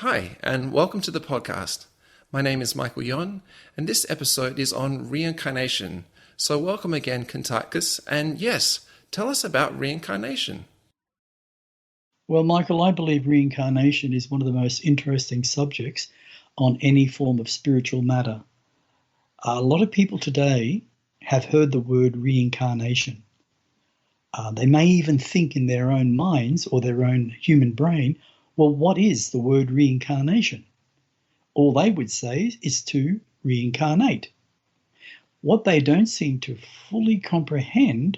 Hi, and welcome to the podcast. My name is Michael Yon, and this episode is on reincarnation. So, welcome again, Kuntarkis. And yes, tell us about reincarnation. Well, Michael, I believe reincarnation is one of the most interesting subjects on any form of spiritual matter. A lot of people today have heard the word reincarnation. They may even think in their own minds or their own human brain, well, what is the word reincarnation? All they would say is to reincarnate. What they don't seem to fully comprehend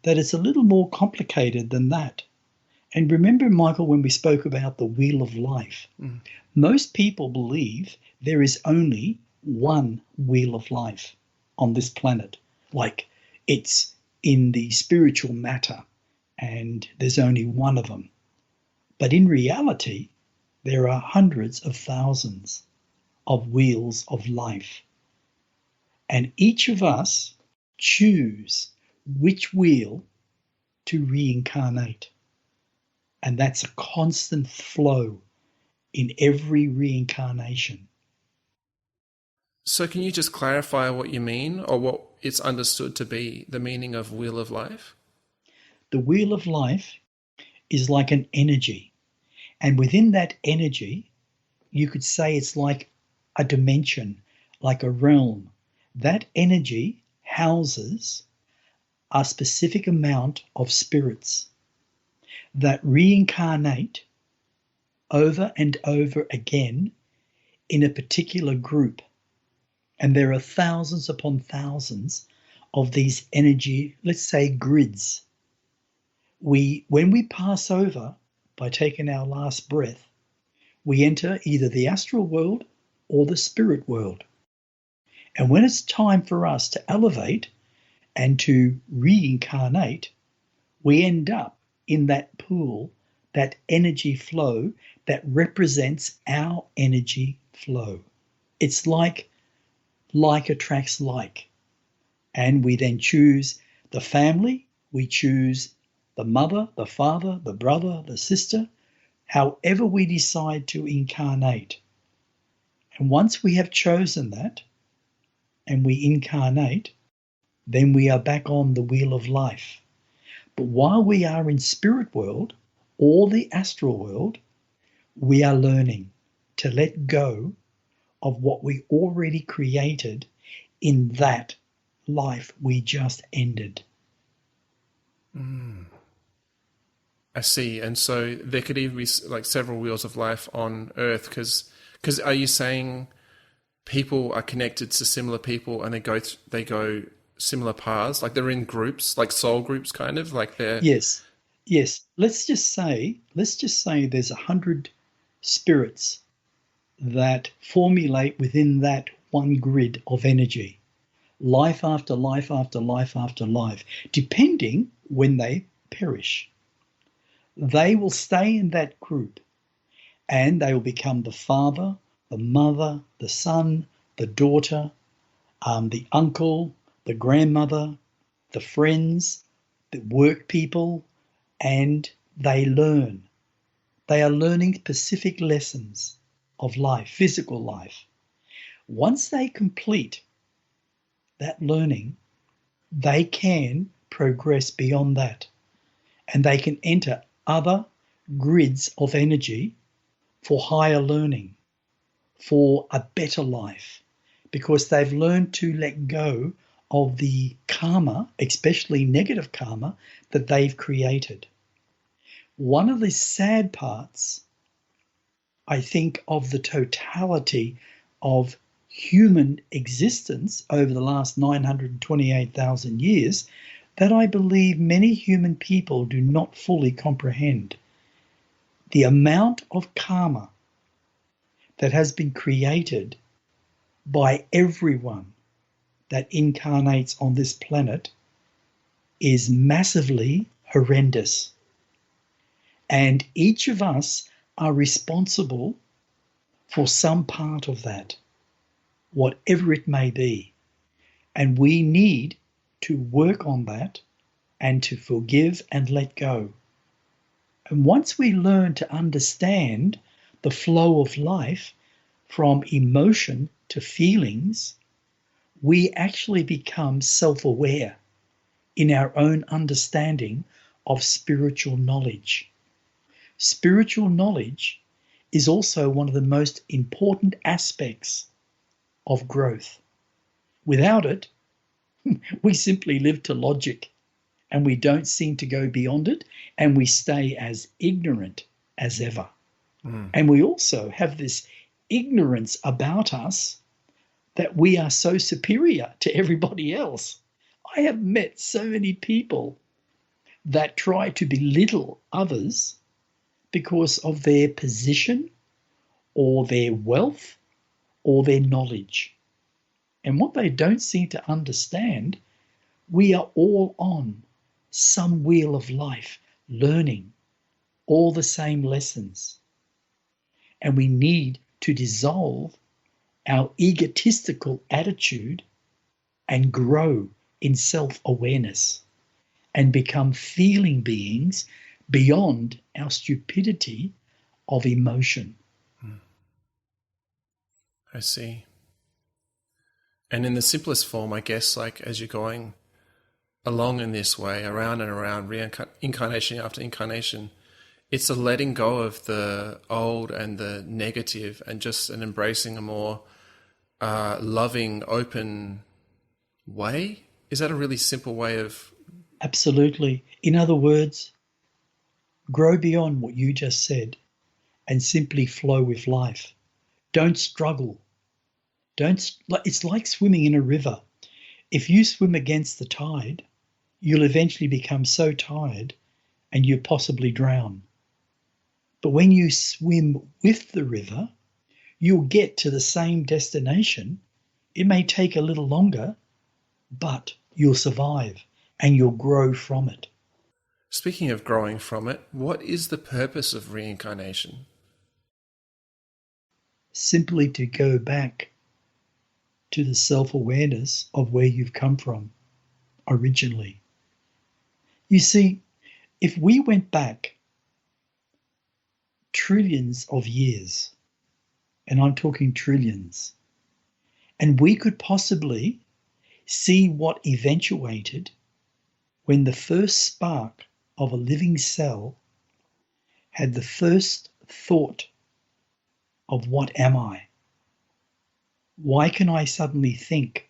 that it's a little more complicated than that. And remember, Michael, when we spoke about the wheel of life, most people believe there is only one wheel of life on this planet. Like it's in the spiritual matter and there's only one of them. But in reality, there are hundreds of thousands of wheels of life. And each of us choose which wheel to reincarnate. And that's a constant flow in every reincarnation. So, can you just clarify what you mean or what it's understood to be the meaning of Wheel of Life? The wheel of life is like an energy. And within that energy, you could say it's like a dimension, like a realm. That energy houses a specific amount of spirits that reincarnate over and over again in a particular group. And there are thousands upon thousands of these energy, let's say grids. When we pass over by taking our last breath, we enter either the astral world or the spirit world. And when it's time for us to elevate and to reincarnate, we end up in that pool, that energy flow that represents our energy flow. It's like attracts like. And we then choose the family, we choose the mother, the father, the brother, the sister, however we decide to incarnate. And once we have chosen that and we incarnate, then we are back on the wheel of life. But while we are in spirit world or the astral world, we are learning to let go of what we already created in that life we just ended. I see. And so there could even be like several wheels of life on Earth because are you saying people are connected to similar people and they go similar paths, like they're in groups, like soul groups, kind of like they're. Yes, yes. Let's just say there's 100 spirits that formulate within that one grid of energy, life after life after life after life, depending when they perish. They will stay in that group and they will become the father, the mother, the son, the daughter, the uncle, the grandmother, the friends, the work people, and they learn. They are learning specific lessons of life, physical life. Once they complete that learning, they can progress beyond that and they can enter other grids of energy for higher learning, for a better life, because they've learned to let go of the karma, especially negative karma, that they've created. One of the sad parts, I think, of the totality of human existence over the last 928,000 years that I believe many human people do not fully comprehend. The amount of karma that has been created by everyone that incarnates on this planet is massively horrendous. And each of us are responsible for some part of that, whatever it may be. And we need to work on that and to forgive and let go. And once we learn to understand the flow of life from emotion to feelings, we actually become self-aware in our own understanding of spiritual knowledge. Spiritual knowledge is also one of the most important aspects of growth. Without it, we simply live to logic and we don't seem to go beyond it, and we stay as ignorant as ever. And we also have this ignorance about us that we are so superior to everybody else. I have met so many people that try to belittle others because of their position or their wealth or their knowledge. And what they don't seem to understand, we are all on some wheel of life, learning all the same lessons. And we need to dissolve our egotistical attitude and grow in self-awareness and become feeling beings beyond our stupidity of emotion. I see. And in the simplest form, I guess, like as you're going along in this way, around and around, incarnation after incarnation, it's a letting go of the old and the negative and just an embracing a more loving, open way. Is that a really simple way of... Absolutely. In other words, grow beyond what you just said and simply flow with life. Don't struggle. It's like swimming in a river. If you swim against the tide, you'll eventually become so tired and you'll possibly drown. But when you swim with the river, you'll get to the same destination. It may take a little longer, but you'll survive and you'll grow from it. Speaking of growing from it, what is the purpose of reincarnation? Simply to go back to the self-awareness of where you've come from originally. You see, if we went back trillions of years, and I'm talking trillions, and we could possibly see what eventuated when the first spark of a living cell had the first thought of what am I? Why can I suddenly think?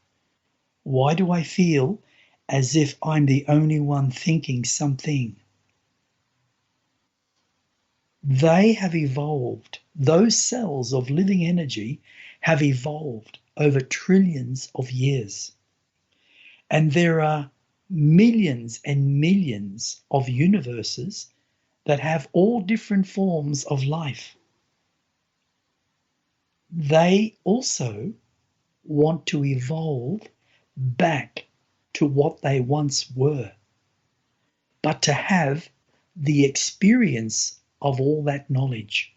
Why do I feel as if I'm the only one thinking something? They have evolved. Those cells of living energy have evolved over trillions of years. And there are millions and millions of universes that have all different forms of life. They also want to evolve back to what they once were, but to have the experience of all that knowledge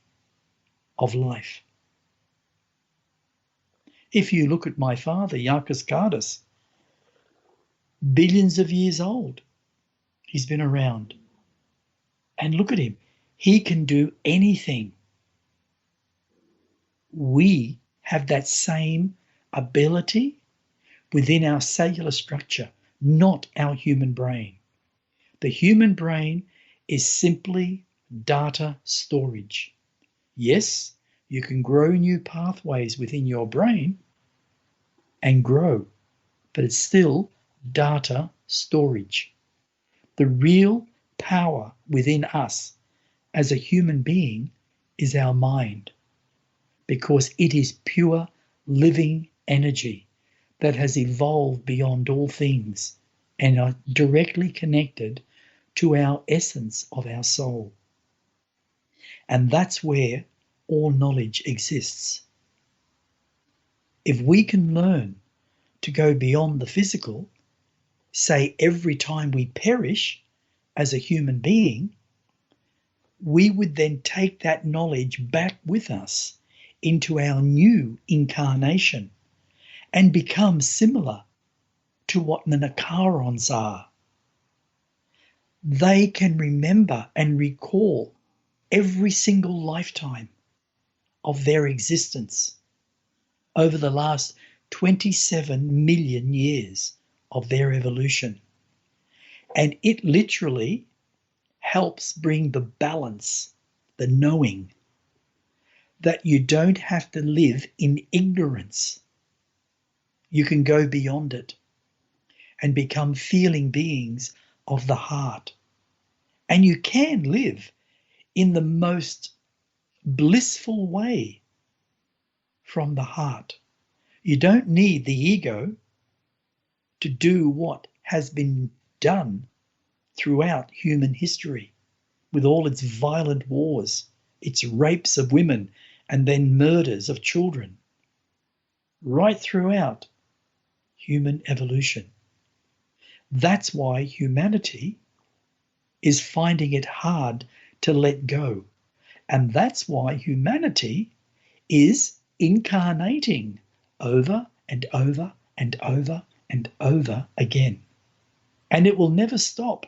of life. If you look at my father, Yarkis Kardis, billions of years old, he's been around. And look at him, he can do anything. We have that same ability within our cellular structure, not our human brain. The human brain is simply data storage. Yes, you can grow new pathways within your brain and grow, but it's still data storage. The real power within us as a human being is our mind, because it is pure living energy that has evolved beyond all things and are directly connected to our essence of our soul. And that's where all knowledge exists. If we can learn to go beyond the physical, say every time we perish as a human being, we would then take that knowledge back with us into our new incarnation and become similar to what the Nakarons are. They can remember and recall every single lifetime. of their existence over the last 27 million years of their evolution. And it literally helps bring the balance, the knowing that you don't have to live in ignorance. You can go beyond it and become feeling beings of the heart. And you can live in the most blissful way from the heart. You don't need the ego to do what has been done throughout human history with all its violent wars, its rapes of women, and then murders of children, right throughout human evolution. That's why humanity is finding it hard to let go. And that's why humanity is incarnating over and over and over and over again. And it will never stop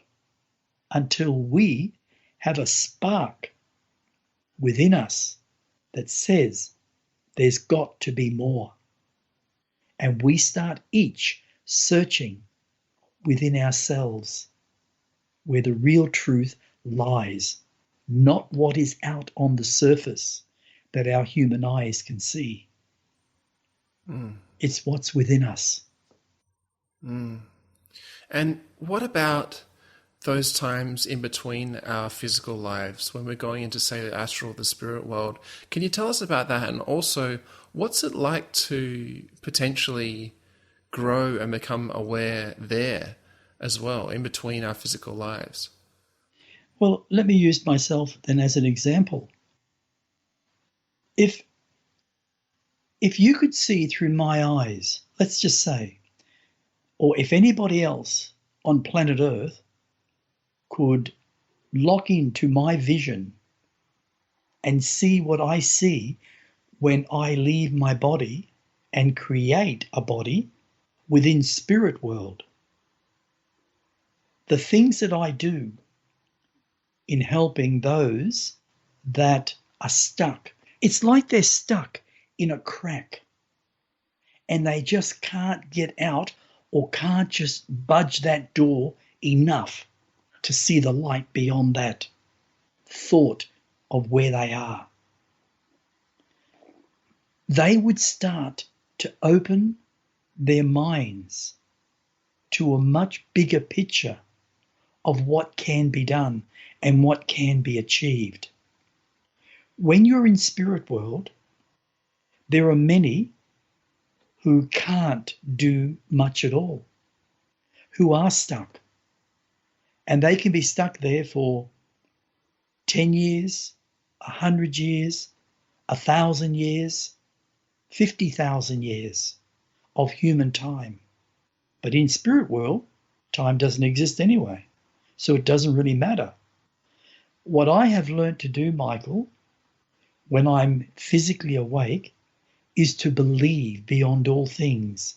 until we have a spark within us that says there's got to be more. And we start each searching within ourselves where the real truth lies, not what is out on the surface that our human eyes can see. It's what's within us. And what about those times in between our physical lives when we're going into, say, the astral, the spirit world? Can you tell us about that? And also, what's it like to potentially grow and become aware there as well, in between our physical lives? Well, let me use myself then as an example. If you could see through my eyes, let's just say, or if anybody else on planet Earth could lock into my vision and see what I see when I leave my body and create a body within spirit world, the things that I do in helping those that are stuck, it's like they're stuck in a crack and they just can't get out or can't just budge that door enough to see the light beyond that thought of where they are. They would start to open their minds to a much bigger picture of what can be done and what can be achieved. When you're in spirit world, there are many who can't do much at all, who are stuck. And they can be stuck there for 10 years, 100 years, 1,000 years, 50,000 years of human time. But in spirit world, time doesn't exist anyway, so it doesn't really matter. What I have learned to do, Michael, when I'm physically awake, is to believe beyond all things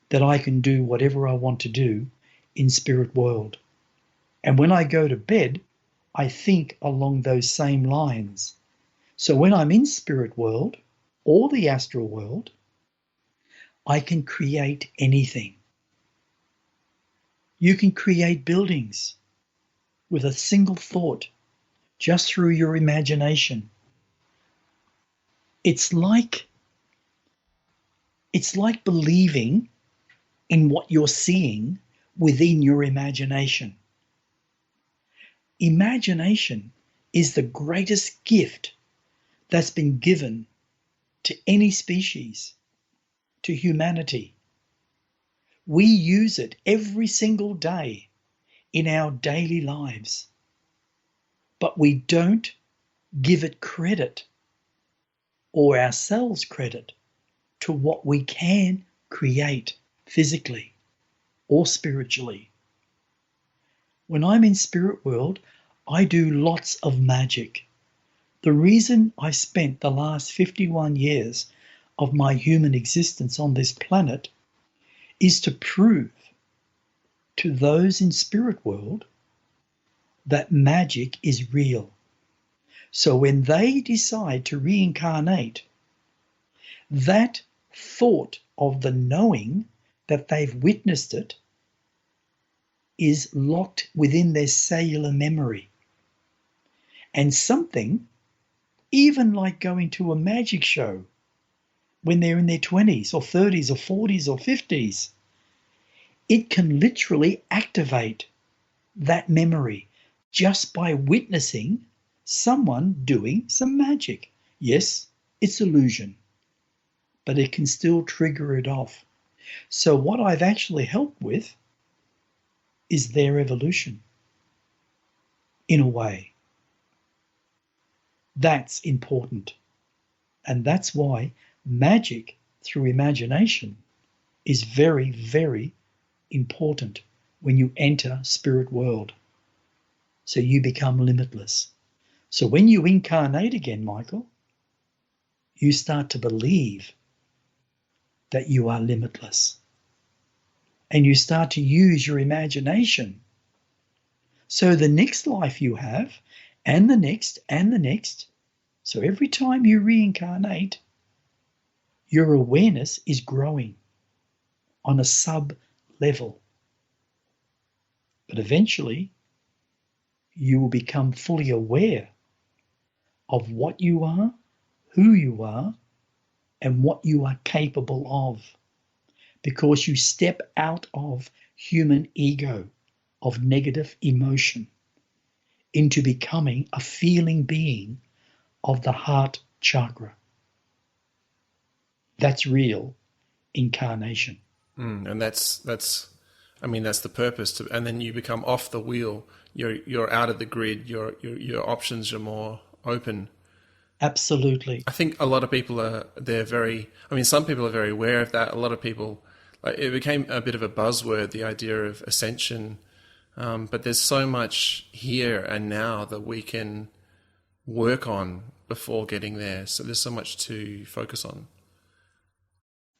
that I can do whatever I want to do in spirit world. And when I go to bed, I think along those same lines. So when I'm in spirit world or the astral world, I can create anything. You can create buildings with a single thought, just through your imagination. It's like believing in what you're seeing within your imagination. Imagination is the greatest gift that's been given to any species, to humanity. We use it every single day in our daily lives, but we don't give it credit or ourselves credit to what we can create physically or spiritually. When I'm in spirit world, I do lots of magic. The reason I spent the last 51 years of my human existence on this planet is to prove to those in spirit world that magic is real. So when they decide to reincarnate, that thought of the knowing that they've witnessed it is locked within their cellular memory. And something, even like going to a magic show when they're in their 20s or 30s or 40s or 50s, it can literally activate that memory just by witnessing someone doing some magic. Yes, it's illusion, but it can still trigger it off. So what I've actually helped with is their evolution, in a way. That's important. And that's why magic through imagination is very, very important when you enter spirit world. So you become limitless. So when you incarnate again, Michael, you start to believe that you are limitless. And you start to use your imagination. So the next life you have, and the next, and the next, so every time you reincarnate, your awareness is growing on a sub level. But eventually, you will become fully aware of what you are, who you are, and what you are capable of. Because you step out of human ego, of negative emotion, into becoming a feeling being of the heart chakra. That's real incarnation. And that's I mean that's the purpose to, and then you become off the wheel. You're out of the grid. Your options are more open. Absolutely. I think a lot of people some people are very aware of that. A lot of people, like, it became a bit of a buzzword, the idea of ascension. But there's so much here and now that we can work on before getting there. So there's so much to focus on.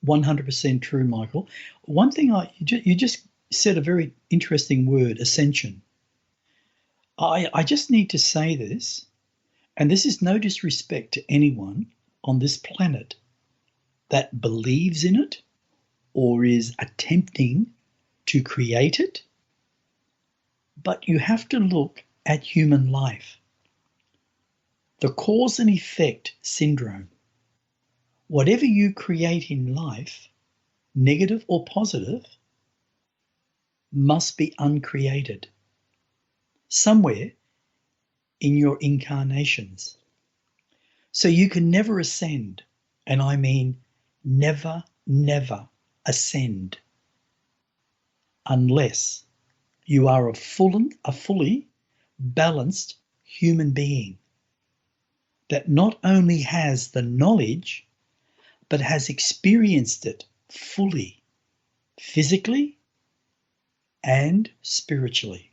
100% true, Michael. One thing you just said a very interesting word, ascension. I just need to say this, and this is no disrespect to anyone on this planet that believes in it or is attempting to create it, but you have to look at human life. The cause and effect syndrome. Whatever you create in life, negative or positive, must be uncreated somewhere in your incarnations. So you can never ascend, and I mean never, never ascend, unless you are a fully balanced human being that not only has the knowledge, but has experienced it fully, physically and spiritually.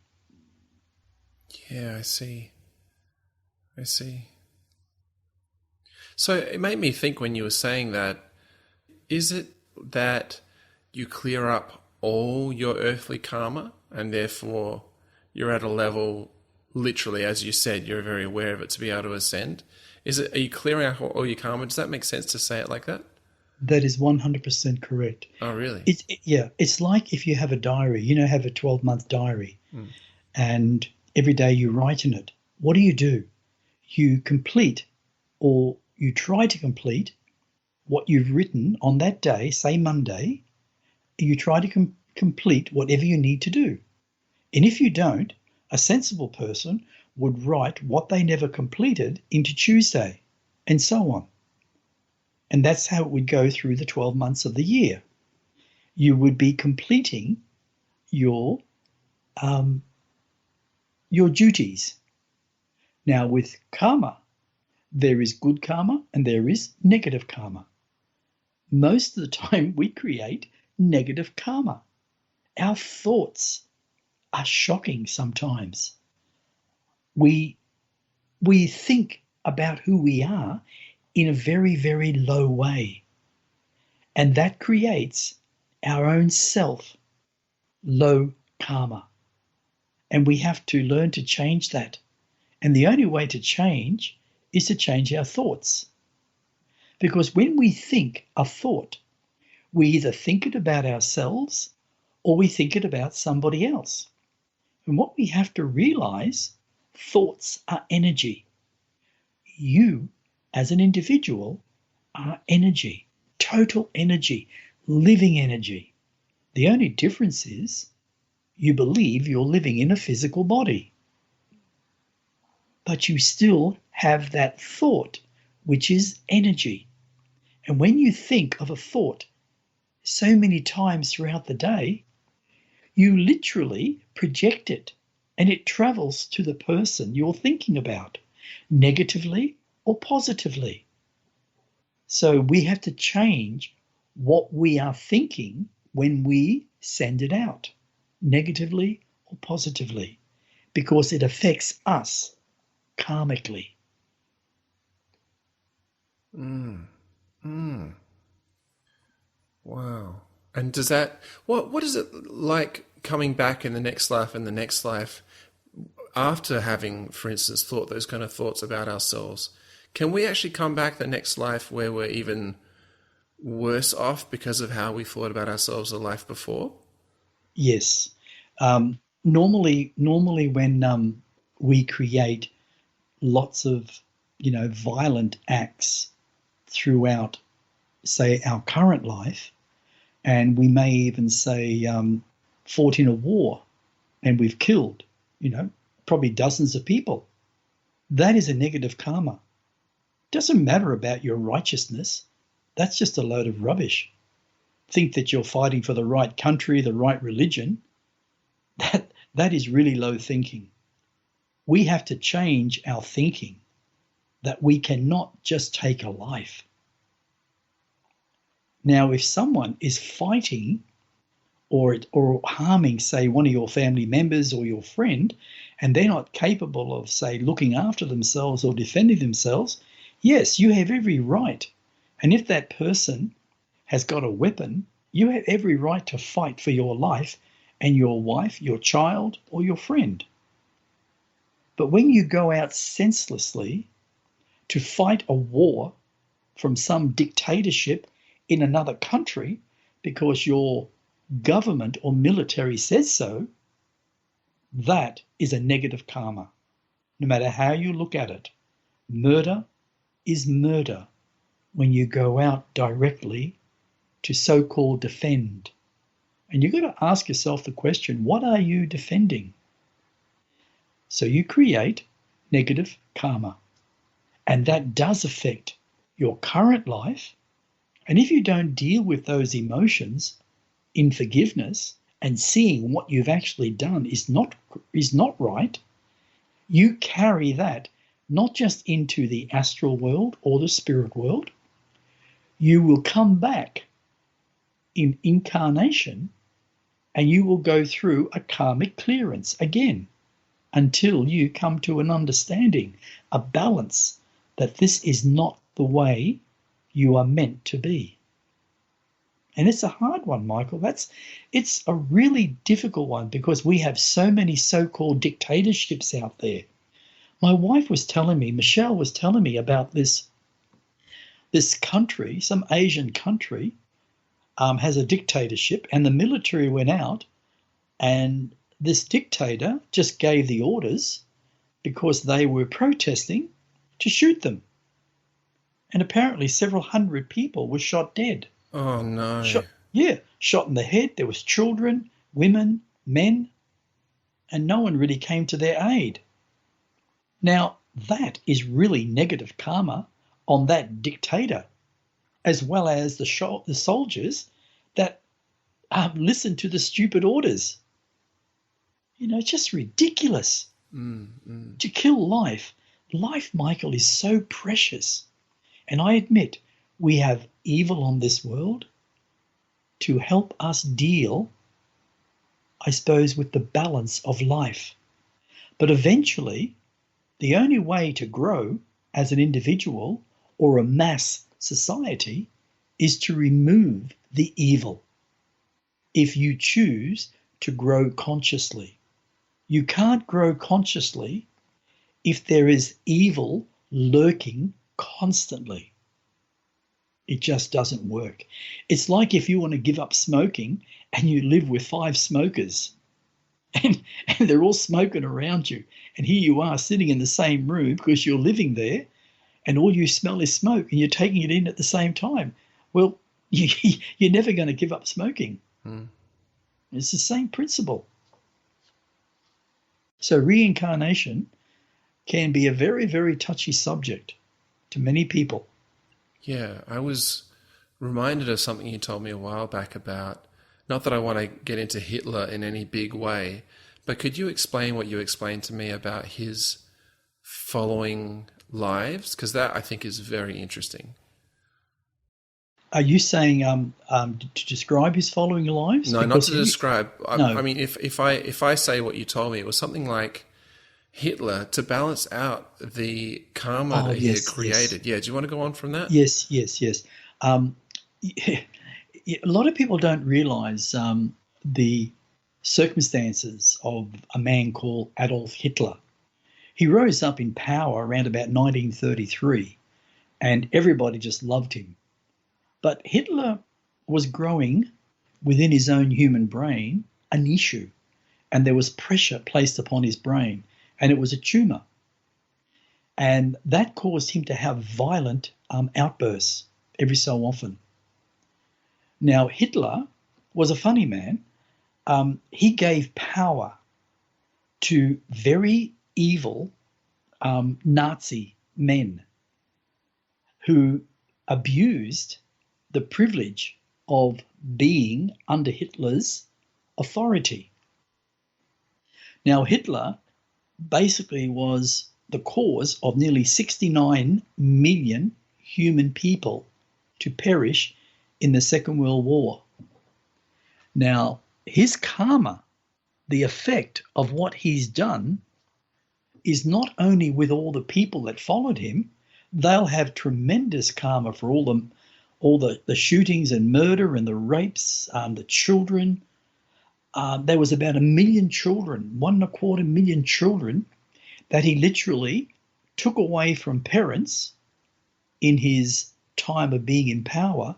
Yeah, I see. So it made me think when you were saying that, is it that you clear up all your earthly karma and therefore you're at a level, literally, as you said, you're very aware of it to be able to ascend? Are you clearing out all your karma? Does that make sense to say it like that? That is 100% correct. Oh, really? It's like if you have a diary, have a 12-month diary, and every day you write in it. What do? You complete, or you try to complete, what you've written on that day, say Monday. You try to complete whatever you need to do. And if you don't, a sensible person would write what they never completed into Tuesday, and so on. And that's how it would go through the 12 months of the year. You would be completing your duties. Now, with karma, there is good karma and there is negative karma. Most of the time, we create negative karma. Our thoughts are shocking sometimes. We think about who we are in a very, very low way. And that creates our own self low karma. And we have to learn to change that. And the only way to change is to change our thoughts. Because when we think a thought, we either think it about ourselves or we think it about somebody else. And what we have to realize, thoughts are energy. You, as an individual, are energy, total energy, living energy. The only difference is you believe you're living in a physical body. But you still have that thought, which is energy. And when you think of a thought so many times throughout the day, you literally project it and it travels to the person you're thinking about, negatively or positively. So we have to change what we are thinking when we send it out, negatively or positively, because it affects us karmically. Wow. And does that what is it like coming back in the next life and the next life after having, for instance, thought those kind of thoughts about ourselves? Can we actually come back the next life where we're even worse off because of how we thought about ourselves the life before? Yes. Normally when we create lots of, violent acts throughout, say, our current life, and we may even say fought in a war and we've killed, probably dozens of people. That is a negative karma. Doesn't matter about your righteousness. That's just a load of rubbish. Think that you're fighting for the right country, the right religion. That is really low thinking. We have to change our thinking that we cannot just take a life. Now, if someone is fighting or harming, say, one of your family members or your friend, and they're not capable of, say, looking after themselves or defending themselves, yes, you have every right. And if that person has got a weapon, you have every right to fight for your life and your wife, your child, or your friend. But when you go out senselessly to fight a war from some dictatorship in another country because your government or military says so, that is a negative karma, no matter how you look at it. Murder is murder when you go out directly to so-called defend. And you've got to ask yourself the question, what are you defending? So you create negative karma. And that does affect your current life. And if you don't deal with those emotions in forgiveness and seeing what you've actually done is not right, you carry that not just into the astral world or the spirit world. You will come back in incarnation and you will go through a karmic clearance again until you come to an understanding, a balance, that this is not the way you are meant to be. And it's a hard one, Michael. It's a really difficult one because we have so many so-called dictatorships out there. My wife was telling me, Michelle was telling me about this country, some Asian country, has a dictatorship, and the military went out, and this dictator just gave the orders because they were protesting to shoot them. And apparently several hundred people were shot dead. Oh no. Shot in the head. There was children, women, men, and no one really came to their aid. Now, that is really negative karma on that dictator, as well as the soldiers that listened to the stupid orders. It's just ridiculous to kill life. Life, Michael, is so precious. And I admit we have evil on this world to help us deal, I suppose, with the balance of life. But eventually, the only way to grow as an individual or a mass society is to remove the evil. If you choose to grow consciously, you can't grow consciously if there is evil lurking constantly. It just doesn't work. It's like if you want to give up smoking and you live with 5 smokers and they're all smoking around you. And here you are sitting in the same room because you're living there and all you smell is smoke and you're taking it in at the same time. Well, you're never going to give up smoking. It's the same principle. So reincarnation can be a very, very touchy subject to many people. Yeah, I was reminded of something you told me a while back about, not that I want to get into Hitler in any big way, but could you explain what you explained to me about his following lives? Because that I think is very interesting. Are you saying to describe his following lives? No, not Because to describe. no, I mean, if I say what you told me, it was something like Hitler to balance out the karma oh that he had yes, yes, created. Yeah, do you want to go on from that? yes, yes, yes. Um, a lot of people don't realize the circumstances of a man called Adolf Hitler. He rose up in power around about 1933, and everybody just loved him. But Hitler was growing within his own human brain an issue, and there was pressure placed upon his brain, and it was a tumor. And that caused him to have violent outbursts every so often. Now, Hitler was a funny man. He gave power to very evil Nazi men who abused the privilege of being under Hitler's authority. Now, Hitler basically was the cause of nearly 69 million human people to perish in the Second World War. Now, his karma, the effect of what he's done, is not only with all the people that followed him, they'll have tremendous karma for all the shootings and murder and the rapes, the children. There was about 1 million children, 1.25 million children, that he literally took away from parents in his time of being in power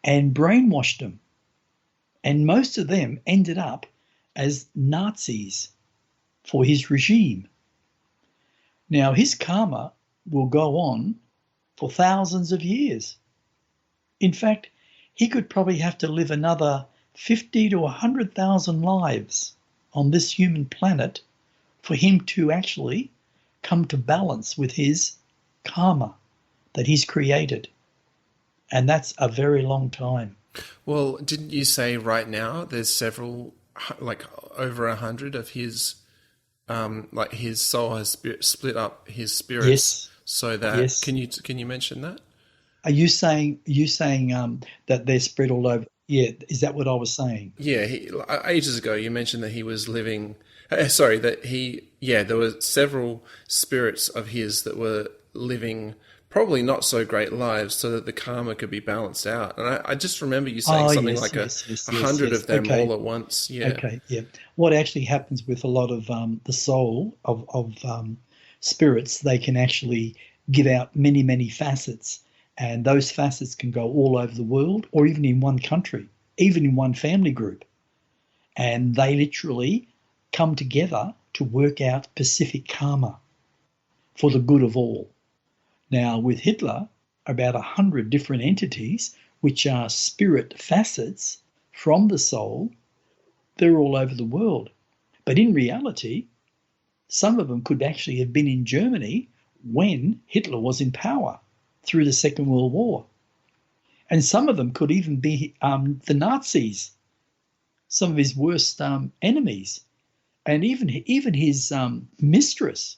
and brainwashed them. And most of them ended up as Nazis for his regime. Now, his karma will go on for thousands of years. In fact, he could probably have to live another 50 to 100,000 lives on this human planet for him to actually come to balance with his karma that he's created. And that's a very long time. Well, didn't you say right now there's several, like over 100 of his, like his soul has split up his spirits, Yes, so that yes. can you mention that? Are you saying that they're spread all over? Yeah, is that what I was saying? Yeah, ages ago you mentioned that he was living. Sorry, that yeah, there were several spirits of his that were living probably not so great lives, so that the karma could be balanced out. And I just remember you saying Oh, something yes, like a, yes, yes, a yes, hundred yes. of them Okay, all at once. Yeah. okay, yeah. What actually happens with a lot of the soul of spirits, they can actually give out many, many facets, and those facets can go all over the world, or even in one country, even in one family group, and they literally come together to work out specific karma for the good of all. Now, with Hitler, about 100 different entities, which are spirit facets from the soul, they're all over the world. But in reality, some of them could actually have been in Germany when Hitler was in power through the Second World War. And some of them could even be the Nazis, some of his worst enemies. And even his mistress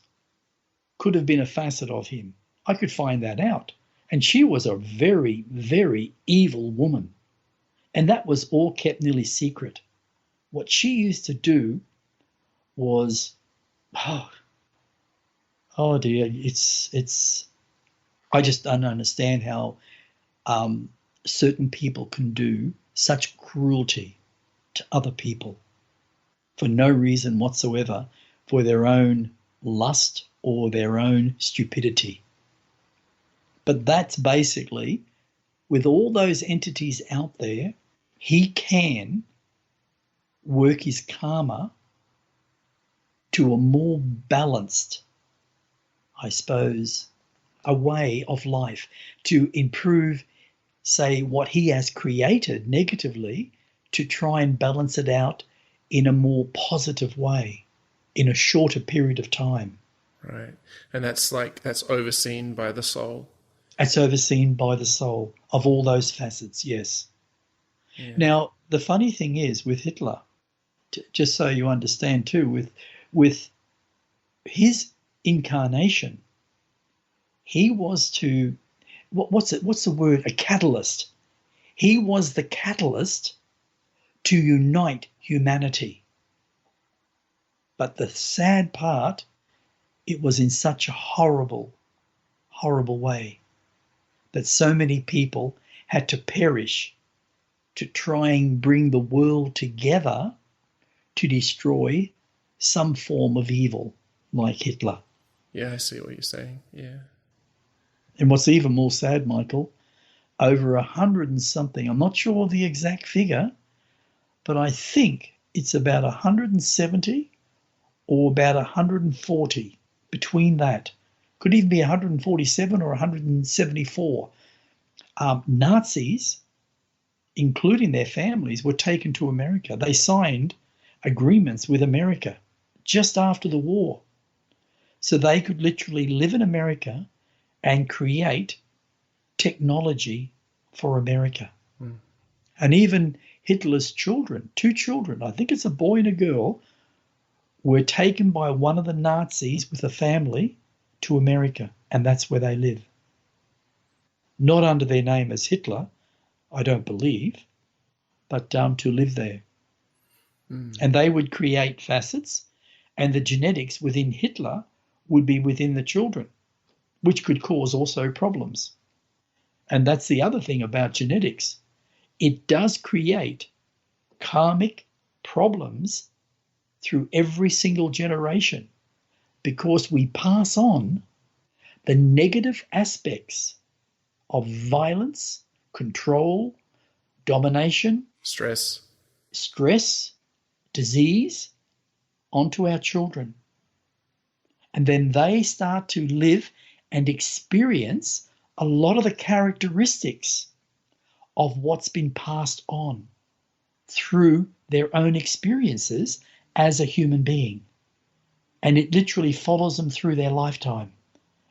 could have been a facet of him. I could find that out. And she was a very, very evil woman. And that was all kept nearly secret. What she used to do was, oh, oh dear, it's. I just don't understand how certain people can do such cruelty to other people for no reason whatsoever, for their own lust or their own stupidity. But that's basically, with all those entities out there, he can work his karma to a more balanced, I suppose, a way of life to improve, say, what he has created negatively, to try and balance it out in a more positive way in a shorter period of time. Right. And that's overseen by the soul. It's overseen by the soul of all those facets, yes. Yeah. Now, the funny thing is with Hitler, just so you understand too, with his incarnation, he was to, what's the word? A catalyst. He was the catalyst to unite humanity. But the sad part, it was in such a horrible, horrible way that so many people had to perish to try and bring the world together to destroy some form of evil like Hitler. Yeah, I see what you're saying. Yeah. And what's even more sad, Michael, over 100 and something, I'm not sure of the exact figure, but I think it's about 170 or about 140, between that. Could even be 147 or 174. Nazis, including their families, were taken to America. They signed agreements with America just after the war. So they could literally live in America and create technology for America. Mm. And even Hitler's children, 2 children, I think it's a boy and a girl, were taken by one of the Nazis with a family to America, and that's where they live. Not under their name as Hitler, I don't believe, but to live there. Mm. And they would create facets, and the genetics within Hitler would be within the children, which could cause also problems. And that's the other thing about genetics. It does create karmic problems through every single generation because we pass on the negative aspects of violence, control, domination, Stress. disease onto our children. And then they start to live and experience a lot of the characteristics of what's been passed on through their own experiences as a human being. And it literally follows them through their lifetime.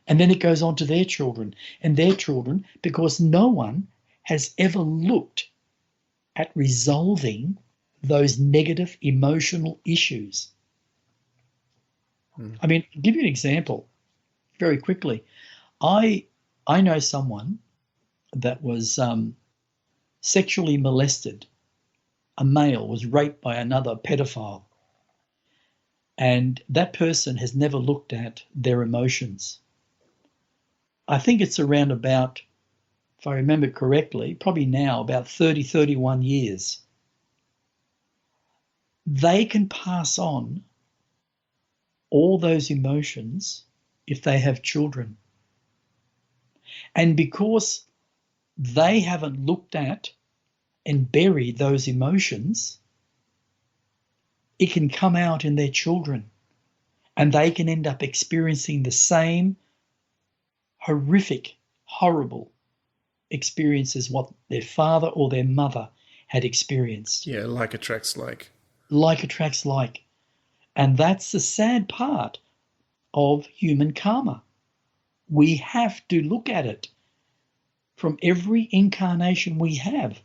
And then it goes on to their children and their children, because no one has ever looked at resolving those negative emotional issues. I mean, I'll give you an example very quickly. I know someone that was sexually molested. A male was raped by another pedophile. And that person has never looked at their emotions. I think it's around about, if I remember correctly, probably now about 30, 31 years. They can pass on all those emotions if they have children. And because they haven't looked at and buried those emotions, it can come out in their children, and they can end up experiencing the same horrific, horrible experiences what their father or their mother had experienced. Yeah, like attracts like. Like attracts like. And that's the sad part of human karma. We have to look at it from every incarnation we have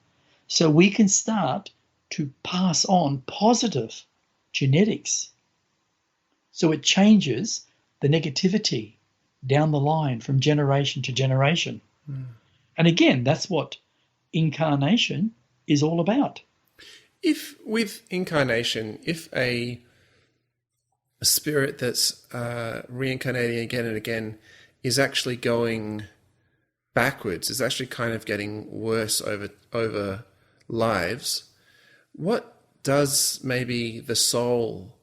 so we can start to pass on positive genetics. So it changes the negativity down the line from generation to generation. Mm. And again, that's what incarnation is all about. If with incarnation, if a spirit that's reincarnating again and again is actually going backwards, is actually kind of getting worse over lives, what does maybe the soul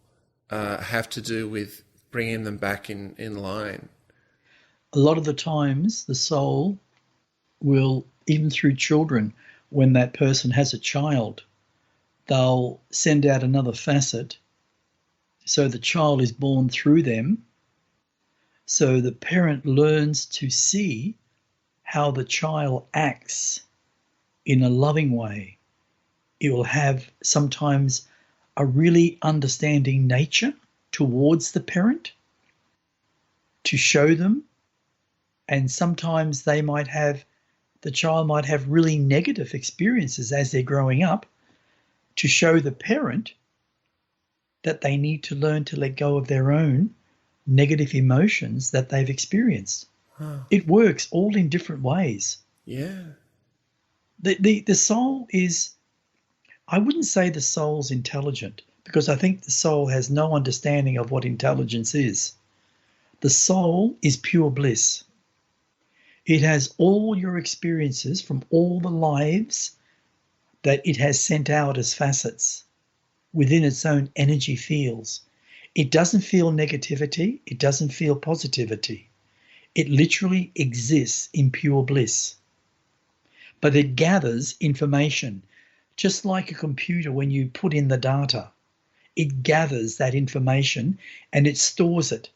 have to do with bringing them back in line? A lot of the times the soul will, even through children, when that person has a child, they'll send out another facet so the child is born through them, so the parent learns to see how the child acts in a loving way. It will have sometimes a really understanding nature towards the parent to show them, and sometimes the child might have really negative experiences as they're growing up to show the parent that they need to learn to let go of their own negative emotions that they've experienced. Wow. It works all in different ways. Yeah. The soul is, I wouldn't say the soul's intelligent, because I think the soul has no understanding of what intelligence is. The soul is pure bliss. It has all your experiences from all the lives that it has sent out as facets within its own energy fields. It doesn't feel negativity. It doesn't feel positivity. It literally exists in pure bliss. But it gathers information, just like a computer when you put in the data. It gathers that information and it stores it.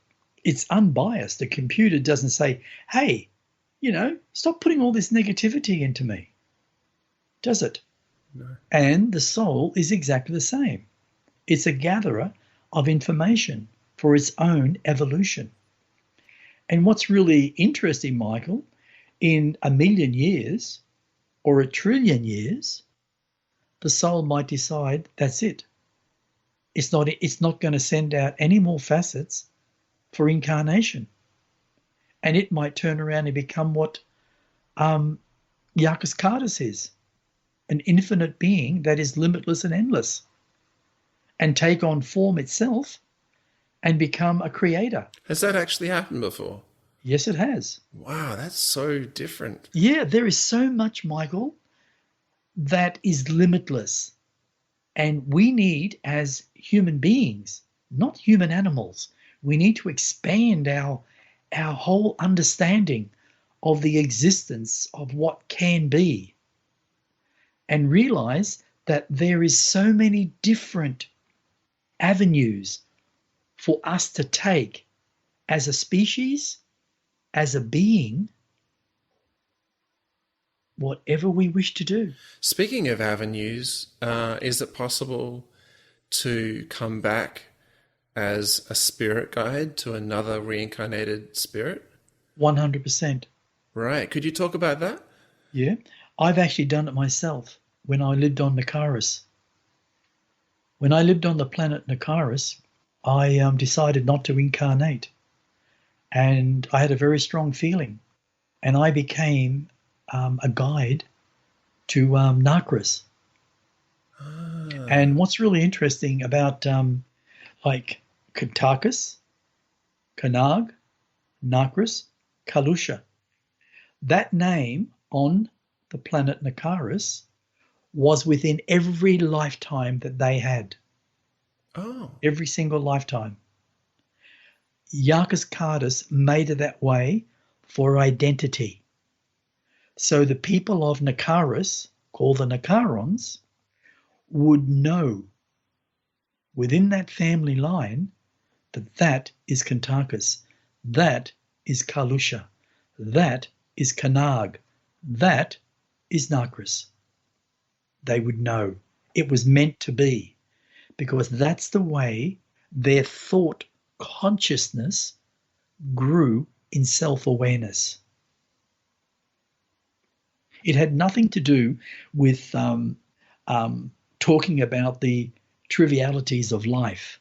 It's unbiased. The computer doesn't say, hey, stop putting all this negativity into me, does it? No. And the soul is exactly the same. It's a gatherer of information for its own evolution. And what's really interesting, Michael, in 1,000,000 years or 1,000,000,000,000 years, the soul might decide that's it. It's not going to send out any more facets for incarnation. And it might turn around and become what Yakis is, an infinite being that is limitless and endless, and take on form itself and become a creator. Has that actually happened before? Yes, it has. Wow, that's so different. Yeah, there is so much, Michael, that is limitless. And we need, as human beings, not human animals, we need to expand our whole understanding of the existence of what can be, and realize that there is so many different avenues for us to take as a species, as a being, whatever we wish to do. Speaking of avenues, is it possible to come back as a spirit guide to another reincarnated spirit? 100%. Right. Could you talk about that? Yeah. I've actually done it myself when I lived on Nakaris. When I lived on the planet Nakaris, I decided not to incarnate. And I had a very strong feeling. And I became a guide to Nakris. Ah. And what's really interesting about like Kuntarkis, Kanag, Nakris, Kalusha, that name on the planet Nakaris was within every lifetime that they had. Oh. Every single lifetime. Yakis made it that way for identity. So the people of Nakaris, called the Nakarons, would know within that family line that that is Kuntarkis, that is Kalusha, that is Kanag, that is Nakris. They would know. It was meant to be, because that's the way their thought consciousness grew in self-awareness. It had nothing to do with talking about the trivialities of life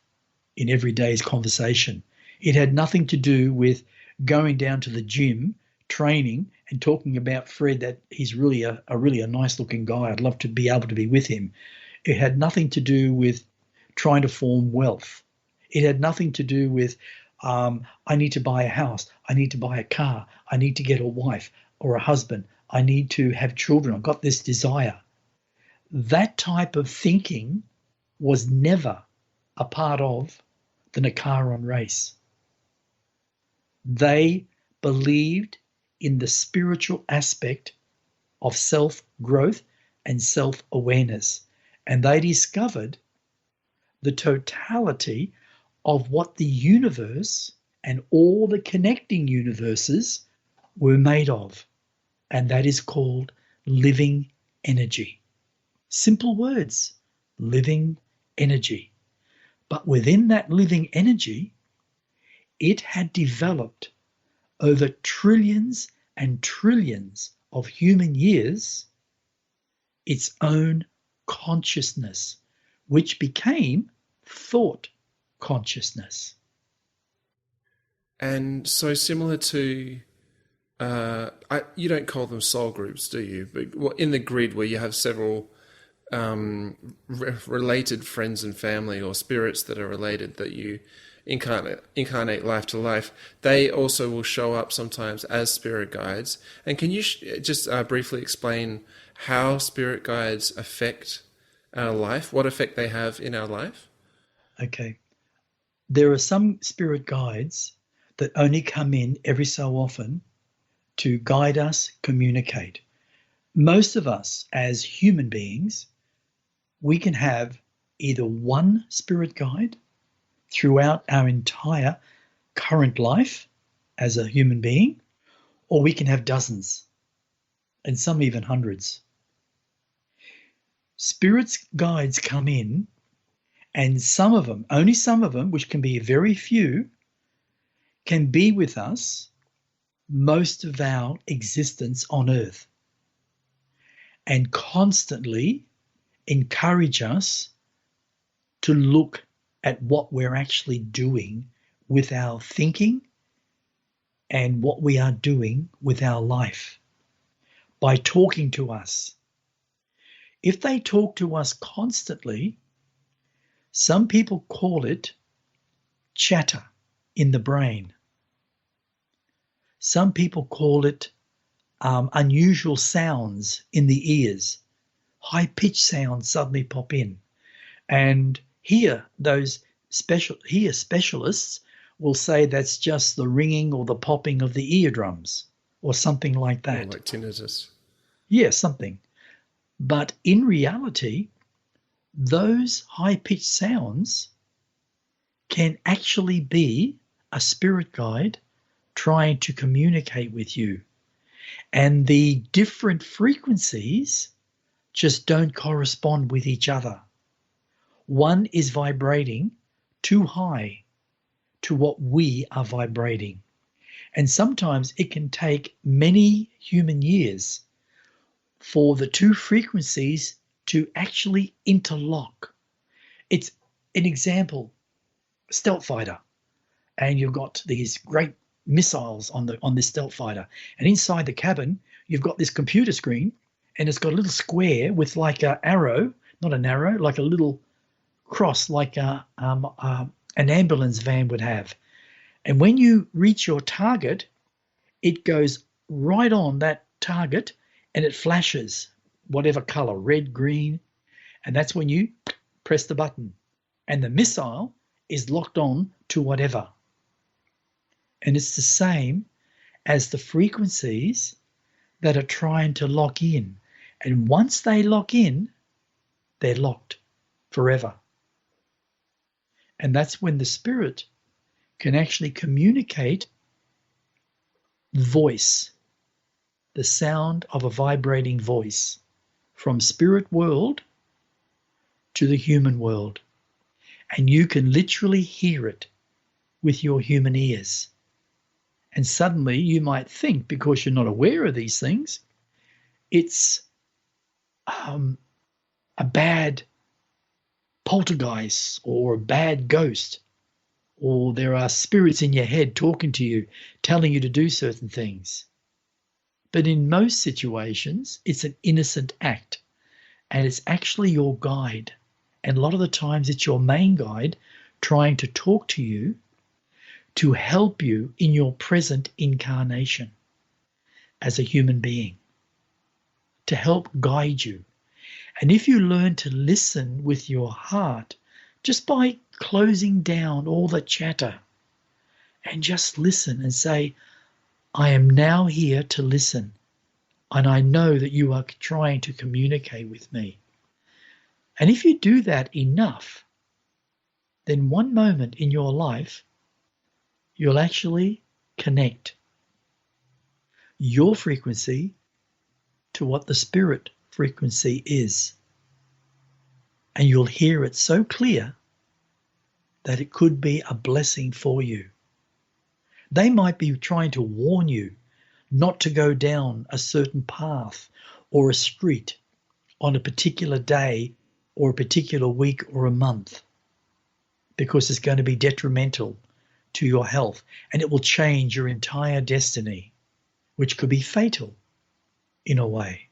in everyday's conversation. It had nothing to do with going down to the gym, training, and talking about Fred, that he's really a nice looking guy. I'd love to be able to be with him. It had nothing to do with trying to form wealth. It had nothing to do with I need to buy a house, I need to buy a car, I need to get a wife or a husband, I need to have children, I've got this desire. That type of thinking was never a part of the Nakaron race. They believed in the spiritual aspect of self-growth and self-awareness. And they discovered the totality of what the universe and all the connecting universes were made of. And that is called living energy. Simple words, living energy. But within that living energy, it had developed over trillions and trillions of human years its own consciousness, which became thought consciousness. And so similar to, you don't call them soul groups, do you? But in the grid where you have several related friends and family or spirits that are related that you incarnate life to life, they also will show up sometimes as spirit guides. And can you just briefly explain how spirit guides affect our life, what effect they have in our life? Okay. There are some spirit guides that only come in every so often to guide us, communicate. Most of us as human beings, we can have either one spirit guide throughout our entire current life as a human being, or we can have dozens, and some even hundreds. Spirits guides come in, and some of them, only some of them, which can be very few, can be with us most of our existence on earth and constantly encourage us to look at what we're actually doing with our thinking and what we are doing with our life by talking to us. If they talk to us constantly, some people call it chatter in the brain. Some people call it unusual sounds in the ears. High-pitched sounds suddenly pop in. And here, specialists will say that's just the ringing or the popping of the eardrums or something like that. Or like tinnitus. Yeah, something. But in reality, those high-pitched sounds can actually be a spirit guide trying to communicate with you. And the different frequencies just don't correspond with each other. One is vibrating too high to what we are vibrating. And sometimes it can take many human years for the two frequencies to actually interlock. It's an example, stealth fighter, and you've got these great missiles on this stealth fighter, and inside the cabin you've got this computer screen, and it's got a little square with like an arrow, not an arrow, like a little cross, like an ambulance van would have. And when you reach your target, it goes right on that target and it flashes whatever color, red, green, and that's when you press the button and the missile is locked on to whatever. And it's the same as the frequencies that are trying to lock in. And once they lock in, they're locked forever. And that's when the spirit can actually communicate voice, the sound of a vibrating voice, from spirit world to the human world. And you can literally hear it with your human ears. And suddenly you might think, because you're not aware of these things, it's a bad poltergeist or a bad ghost, or there are spirits in your head talking to you, telling you to do certain things. But in most situations, it's an innocent act, and it's actually your guide. And a lot of the times it's your main guide trying to talk to you to help you in your present incarnation as a human being, to help guide you. And if you learn to listen with your heart, just by closing down all the chatter and just listen and say, I am now here to listen, and I know that you are trying to communicate with me. And if you do that enough, then one moment in your life, you'll actually connect your frequency to what the spirit frequency is. And you'll hear it so clear that it could be a blessing for you. They might be trying to warn you not to go down a certain path or a street on a particular day or a particular week or a month, because it's going to be detrimental to your health and it will change your entire destiny, which could be fatal in a way.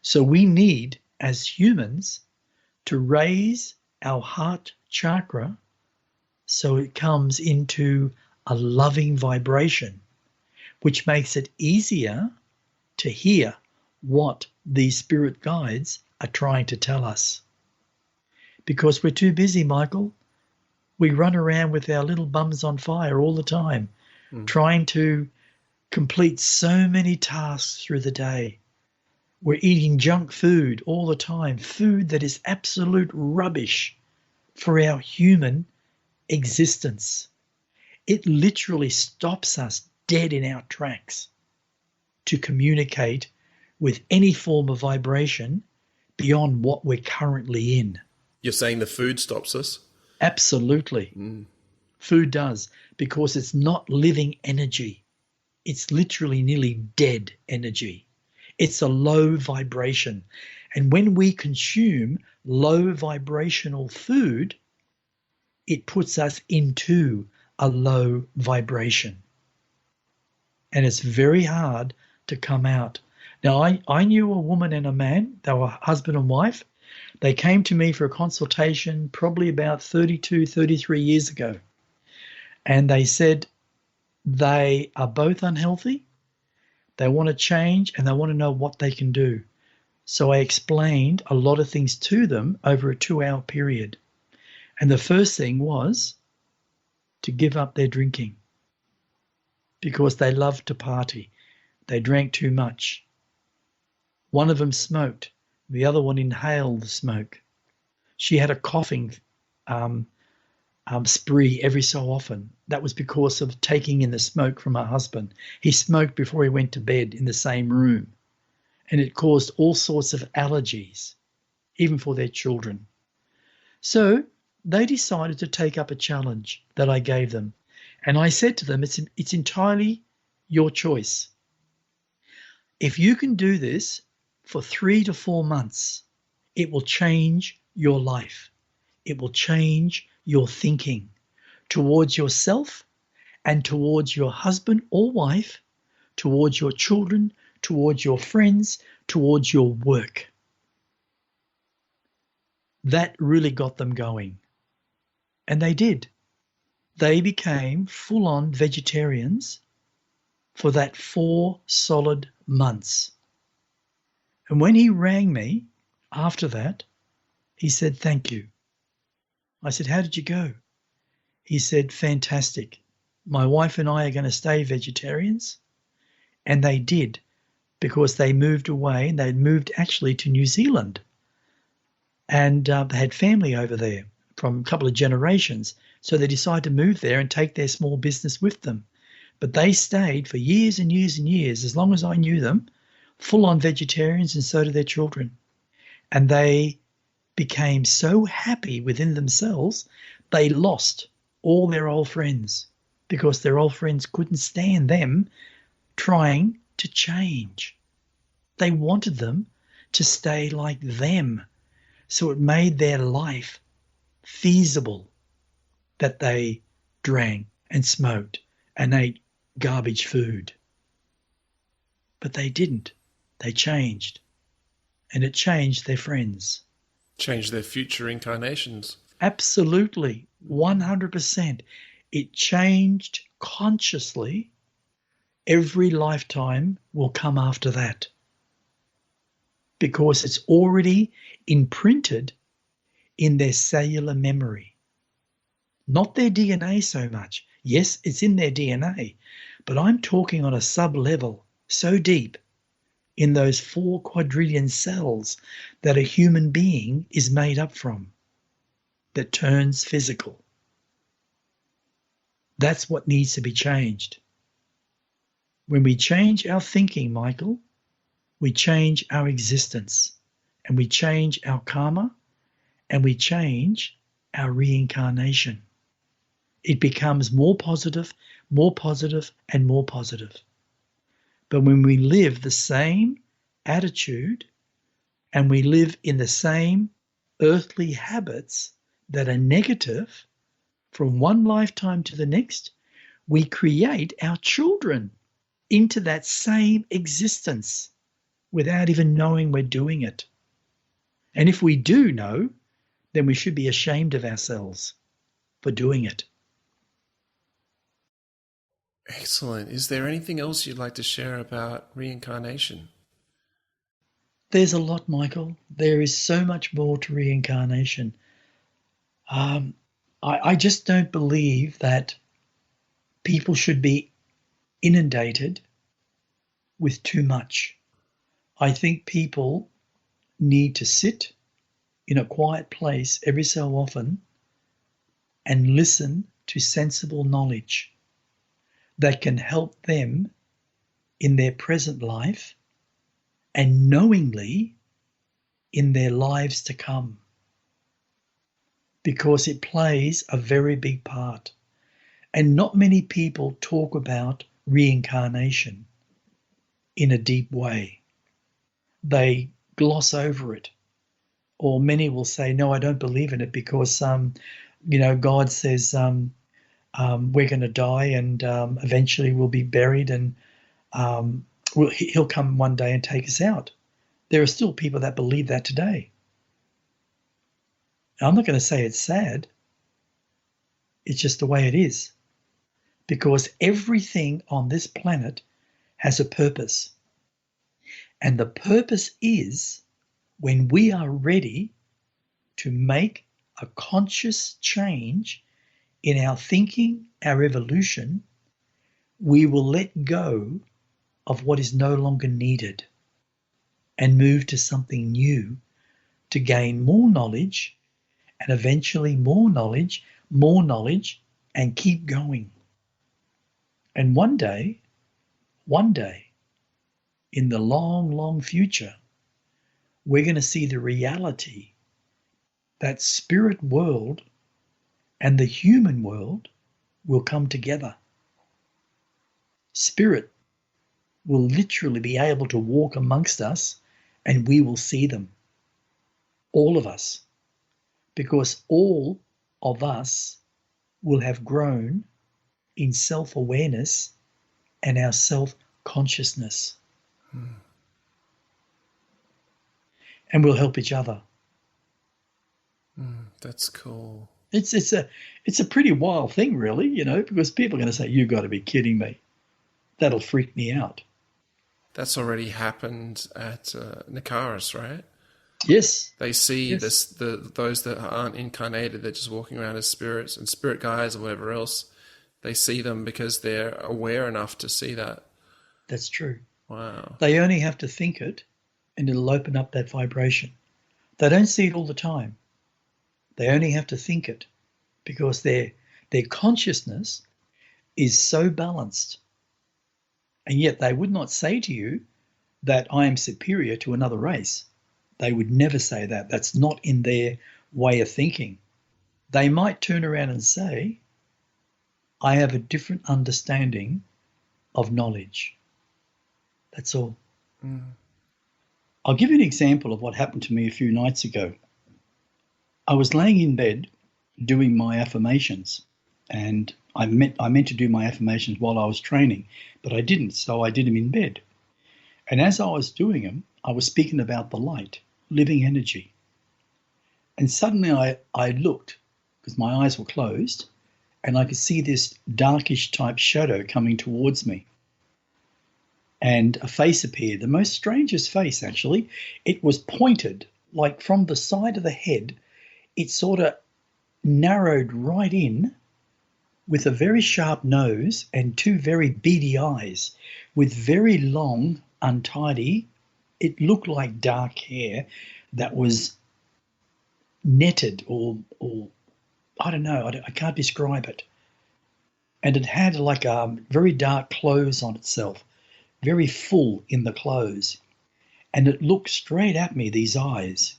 So we need, as humans, to raise our heart chakra so it comes into a loving vibration, which makes it easier to hear what these spirit guides are trying to tell us. Because we're too busy, Michael. We run around with our little bums on fire all the time, trying to complete so many tasks through the day. We're eating junk food all the time, food that is absolute rubbish for our human existence. It literally stops us dead in our tracks to communicate with any form of vibration beyond what we're currently in. You're saying the food stops us? Absolutely. Food does, because it's not living energy. It's literally nearly dead energy. It's a low vibration. And when we consume low vibrational food, it puts us into a low vibration. And it's very hard to come out. Now, I knew a woman and a man. They were husband and wife. They came to me for a consultation probably about 32, 33 years ago. And they said they are both unhealthy. They want to change and they want to know what they can do. So I explained a lot of things to them over a 2-hour period. And the first thing was to give up their drinking, because they loved to party. They drank too much. One of them smoked. The other one inhaled the smoke. She had a coughing spree every so often. That was because of taking in the smoke from her husband. He smoked before he went to bed in the same room. And it caused all sorts of allergies, even for their children. So they decided to take up a challenge that I gave them. And I said to them, it's entirely your choice. If you can do this for 3 to 4 months, it will change your life. It will change your thinking towards yourself and towards your husband or wife, towards your children, towards your friends, towards your work. That really got them going. And they did. They became full-on vegetarians for that 4 solid months. And when he rang me after that, he said, "Thank you." I said, "How did you go?" He said, "Fantastic. My wife and I are going to stay vegetarians." And they did, because they moved away, and they'd moved actually to New Zealand. And they had family over there from a couple of generations. So they decided to move there and take their small business with them. But they stayed for years and years and years, as long as I knew them, full-on vegetarians, and so did their children. And they became so happy within themselves, they lost all their old friends, because their old friends couldn't stand them trying to change. They wanted them to stay like them. So it made their life feasible that they drank and smoked and ate garbage food. But they didn't. They changed. And it changed their friends. Change their future incarnations. Absolutely. 100%. It changed consciously. Every lifetime will come after that, because it's already imprinted in their cellular memory. Not their DNA so much. Yes, it's in their DNA, But I'm talking on a sub-level, so deep, in those 4 quadrillion cells that a human being is made up from, that turns physical. That's what needs to be changed. When we change our thinking, Michael, we change our existence, and we change our karma, and we change our reincarnation. It becomes more positive, and more positive. But when we live the same attitude and we live in the same earthly habits that are negative from one lifetime to the next, we create our children into that same existence without even knowing we're doing it. And if we do know, then we should be ashamed of ourselves for doing it. Excellent. Is there anything else you'd like to share about reincarnation? There's a lot, Michael. There is so much more to reincarnation. I just don't believe that people should be inundated with too much. I think people need to sit in a quiet place every so often and listen to sensible knowledge that can help them in their present life and knowingly in their lives to come, because it plays a very big part. And not many people talk about reincarnation in a deep way. They gloss over it, or many will say, no, I don't believe in it because God says we're going to die and eventually we'll be buried and he'll come one day and take us out. There are still people that believe that today. I'm not going to say it's sad. It's just the way it is. Because everything on this planet has a purpose. And the purpose is when we are ready to make a conscious change in our thinking, our evolution, we will let go of what is no longer needed and move to something new to gain more knowledge and eventually more knowledge, and keep going. And one day, in the long, long future, we're going to see the reality that spirit world and the human world will come together. Spirit will literally be able to walk amongst us and we will see them. All of us. Because all of us will have grown in self-awareness and our self-consciousness. And we'll help each other. That's cool. It's a pretty wild thing, really, because people are going to say, you've got to be kidding me. That'll freak me out. That's already happened at Nakaris, right? Yes. They see those that aren't incarnated, they're just walking around as spirits and spirit guides or whatever else. They see them because they're aware enough to see that. That's true. Wow. They only have to think it and it'll open up that vibration. They don't see it all the time. They only have to think it because their consciousness is so balanced. And yet they would not say to you that I am superior to another race. They would never say that. That's not in their way of thinking. They might turn around and say, I have a different understanding of knowledge. That's all. I'll give you an example of what happened to me a few nights ago. I was laying in bed doing my affirmations, and I meant to do my affirmations while I was training, but I didn't, so I did them in bed. And as I was doing them, I was speaking about the light, living energy. And suddenly I looked, because my eyes were closed, and I could see this darkish type shadow coming towards me. And a face appeared, the most strangest face, actually. It was pointed, like from the side of the head. It sort of narrowed right in with a very sharp nose and two very beady eyes, with very long, untidy, it looked like dark hair that was netted or I don't know, I can't describe it. And it had like very dark clothes on itself, very full in the clothes. And it looked straight at me, these eyes.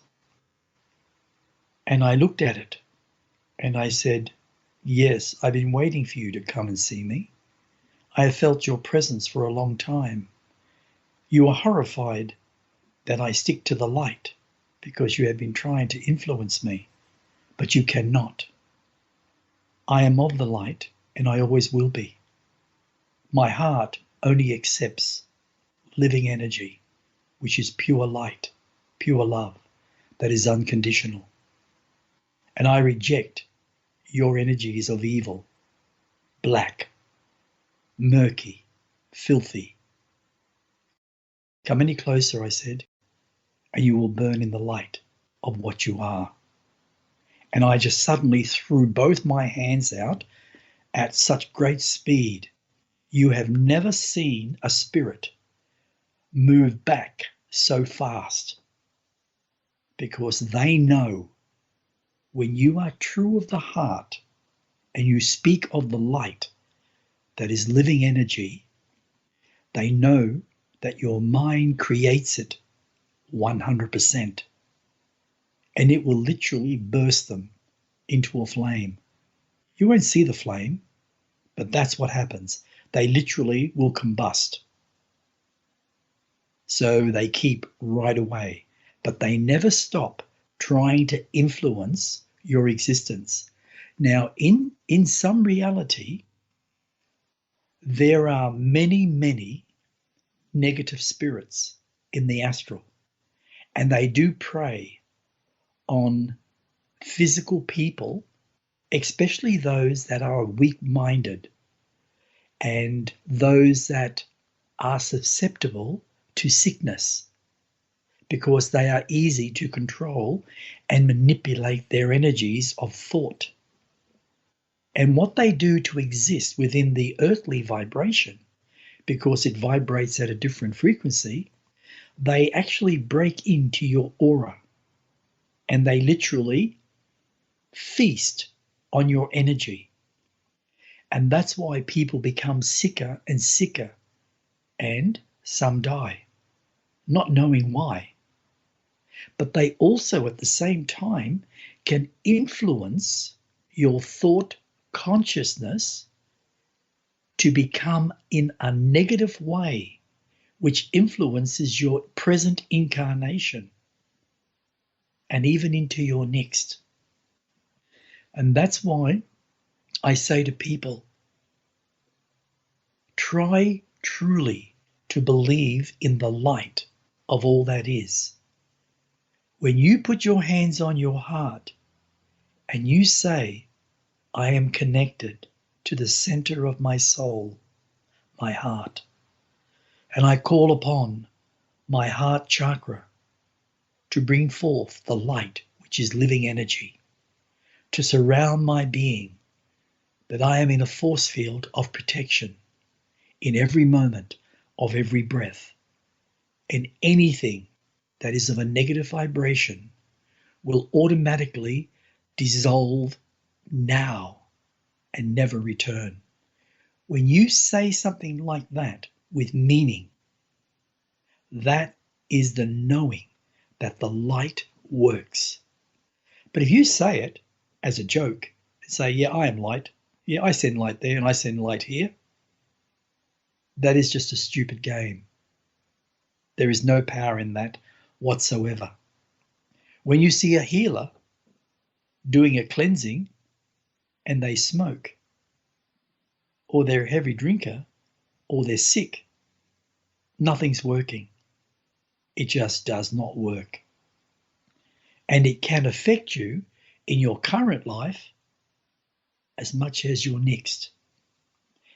And I looked at it and I said, "Yes, I've been waiting for you to come and see me. I have felt your presence for a long time. You are horrified that I stick to the light because you have been trying to influence me, but you cannot. I am of the light and I always will be. My heart only accepts living energy, which is pure light, pure love, that is unconditional. And I reject your energies of evil, black, murky, filthy. Come any closer," I said, "and you will burn in the light of what you are." And I just suddenly threw both my hands out at such great speed. You have never seen a spirit move back so fast, because they know when you are true of the heart and you speak of the light that is living energy, they know that your mind creates it 100%, and it will literally burst them into a flame. You won't see the flame, but that's what happens. They literally will combust. So they keep right away, but they never stop trying to influence your existence. Now, in some reality, there are many, many negative spirits in the astral, and they do prey on physical people, especially those that are weak-minded and those that are susceptible to sickness, because they are easy to control and manipulate their energies of thought. And what they do to exist within the earthly vibration, because it vibrates at a different frequency, they actually break into your aura and they literally feast on your energy. And that's why people become sicker and sicker, and some die, not knowing why. But they also at the same time can influence your thought consciousness to become in a negative way, which influences your present incarnation and even into your next. And that's why I say to people, try truly to believe in the light of all that is. When you put your hands on your heart and you say, "I am connected to the center of my soul, my heart," and I call upon my heart chakra to bring forth the light, which is living energy, to surround my being, that I am in a force field of protection in every moment of every breath, and anything that is of a negative vibration will automatically dissolve now and never return. When you say something like that with meaning, that is the knowing that the light works. But if you say it as a joke and say, "Yeah, I am light. Yeah, I send light there and I send light here," that is just a stupid game. There is no power in that whatsoever. When you see a healer doing a cleansing and they smoke, or they're a heavy drinker, or they're sick, nothing's working. It just does not work. And it can affect you in your current life as much as your next.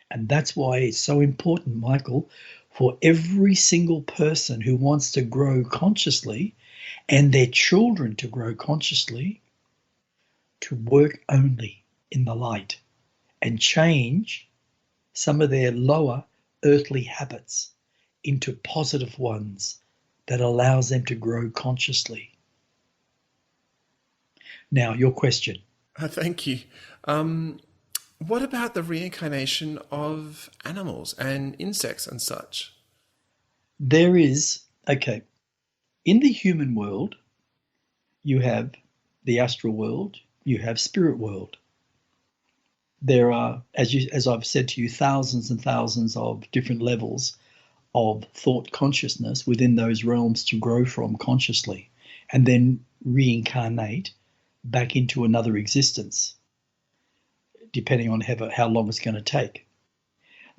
And that's why it's so important, Michael, for every single person who wants to grow consciously and their children to grow consciously, to work only in the light and change some of their lower earthly habits into positive ones that allows them to grow consciously. Now, your question. Thank you. What about the reincarnation of animals and insects and such? There is, okay, in the human world, you have the astral world, you have spirit world. There are, as I've said to you, thousands and thousands of different levels of thought consciousness within those realms to grow from consciously and then reincarnate back into another existence, depending on how long it's going to take.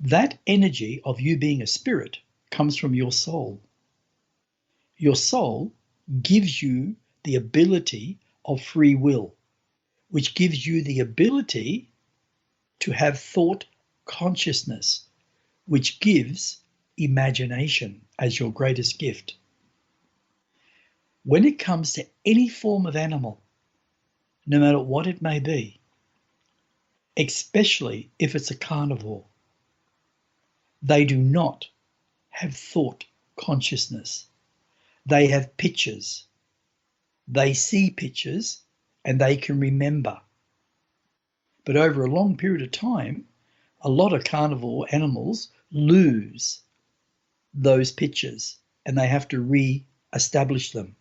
That energy of you being a spirit comes from your soul. Your soul gives you the ability of free will, which gives you the ability to have thought consciousness, which gives imagination as your greatest gift. When it comes to any form of animal, no matter what it may be, especially if it's a carnivore, they do not have thought consciousness. They have pictures. They see pictures and they can remember. But over a long period of time, a lot of carnivore animals lose those pictures and they have to re-establish them.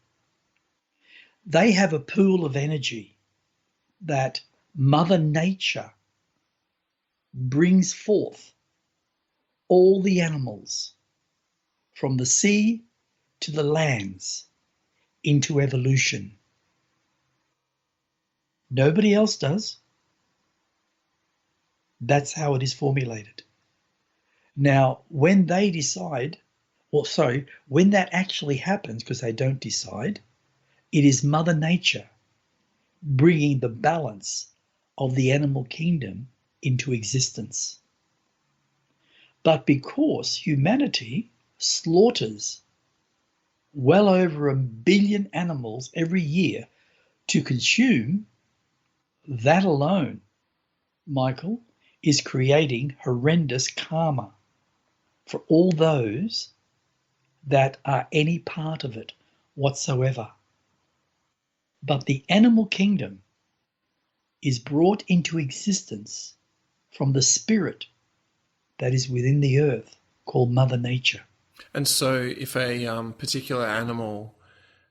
They have a pool of energy that Mother Nature brings forth all the animals from the sea to the lands into evolution. Nobody else does. That's how it is formulated. Now, when they decide, when that actually happens, because they don't decide, it is Mother Nature bringing the balance of the animal kingdom into existence. But because humanity slaughters well over 1 billion animals every year to consume, that alone, Michael, is creating horrendous karma for all those that are any part of it whatsoever. But the animal kingdom is brought into existence from the spirit that is within the earth called Mother Nature. And so, if a particular animal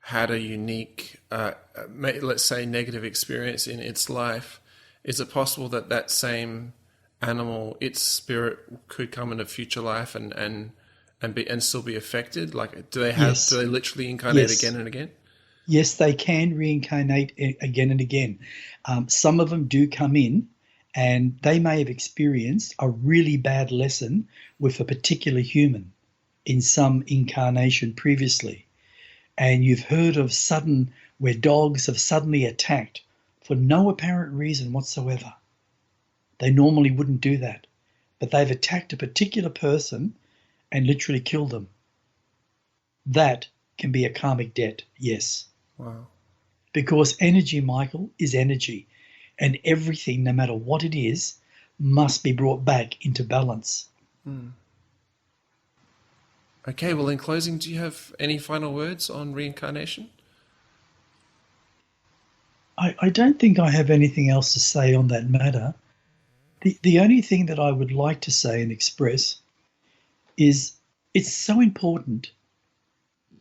had a unique, let's say, negative experience in its life, is it possible that that same animal, its spirit, could come in a future life and still be affected? Like, do they literally incarnate again and again? Yes, they can reincarnate again and again. Some of them do come in and they may have experienced a really bad lesson with a particular human in some incarnation previously. And you've heard of where dogs have suddenly attacked for no apparent reason whatsoever. They normally wouldn't do that, but they've attacked a particular person and literally killed them. That can be a karmic debt, yes. Wow. Because energy, Michael, is energy. And everything, no matter what it is, must be brought back into balance. Okay, well, in closing, do you have any final words on reincarnation? I don't think I have anything else to say on that matter. The only thing that I would like to say and express is it's so important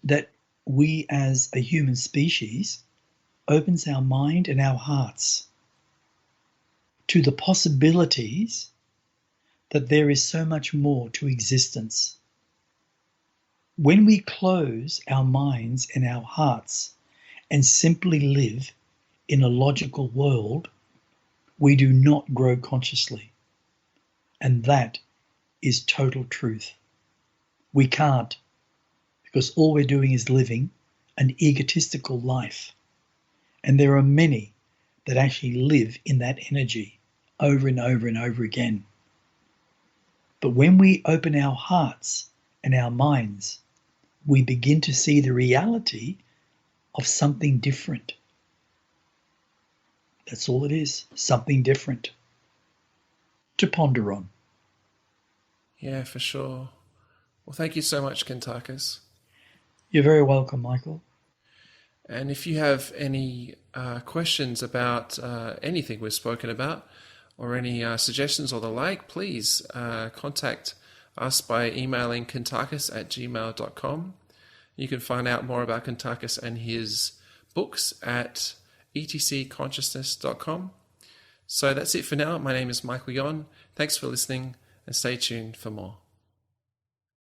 that we as a human species opens our mind and our hearts to the possibilities that there is so much more to existence. When we close our minds and our hearts and simply live in a logical world, we do not grow consciously. And that is total truth. We can't, because all we're doing is living an egotistical life. And there are many that actually live in that energy over and over and over again. But when we open our hearts and our minds, we begin to see the reality of something different. That's all it is, something different. to ponder on. Yeah, for sure. Well, thank you so much, Kuntarkis. You're very welcome, Michael. And if you have any questions about anything we've spoken about, or any suggestions or the like, please contact us by emailing kuntarkis@gmail.com. You can find out more about Kuntarkis and his books at etcconsciousness.com. So that's it for now. My name is Michael Yon. Thanks for listening, and stay tuned for more.